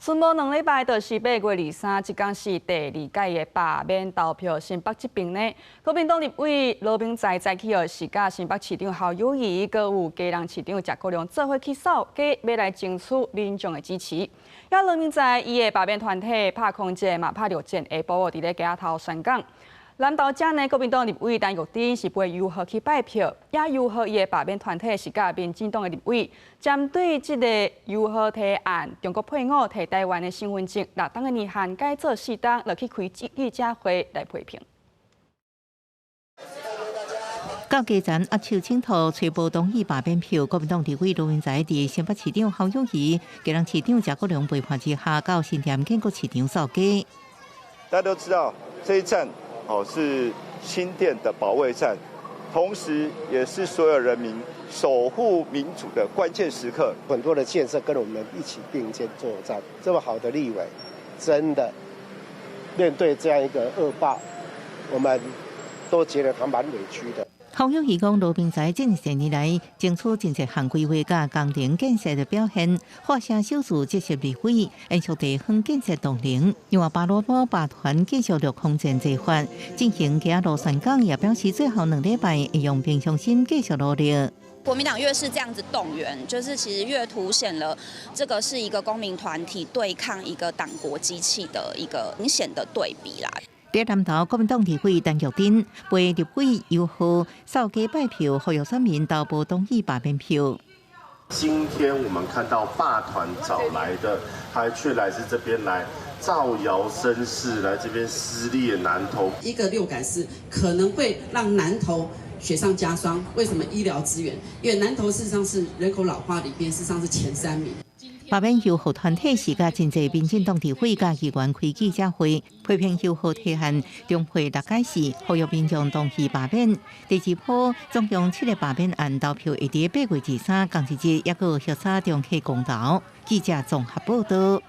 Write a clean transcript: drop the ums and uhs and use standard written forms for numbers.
剩无2礼拜，就是8月23，即天是第2届的罢免投票。新北这边呢，国民党立委罗明才早起是甲新北市长侯友宜，佮有嘉南市长陈国良做伙去扫街，要来争取民众的支持。也罗明才伊的罢免团体拍空战嘛，拍6战，下晡伫咧街仔头宣讲。南投镇呢，国民党立委陈玉珍是陪游客去拜票，也游客伊的罢免团体是甲民进党的立委，针对这个游客提案，中国配偶提台湾的身份证6档的年限改做4档，落去开记者会来批评。到街站握手请托，吹波同意罢免票。国民党立委罗文才伫新北市长侯友宜、嘉南市长陈国良陪伴之下，到新店建国市场扫街。大家都知道这一站。是新店的保卫战，同时也是所有人民守护民主的关键时刻。很多的建设跟我们一起并肩作战，这么好的立委，真的面对这样一个恶霸，我们都觉得还蛮委屈的。侯友宜讲，罗明才这10年来争取真侪项规划甲工程建设的表现，发声少数接受立委，延续地方建设动能。另外，巴罗波罢团继续着空前做法，进行街路宣讲，也表示最后2礼拜会用平常心继续努力。国民党越是这样子动员，就是其实越凸显了这个是一个公民团体对抗一个党国机器的一个明显的对比啦。在南投，国民党立委陈玉珍陪立委游客扫街拜票，呼吁选民投不同意罢免票。今天我们看到罢团找来的，还却来自这边来造谣生事，来这边撕裂南投。一个六改四可能会让南投雪上加霜。为什么医疗资源？因为南投事实上是人口老化里边事实上是前3名。罢免游客团体是甲真侪民进党立委甲议员开记者会，批评游客提案中会6解释，呼吁民众同意罢免。第2波总共7个罢免案投票会伫8月23，同一日也有潇洒中去公投。记者综合报道。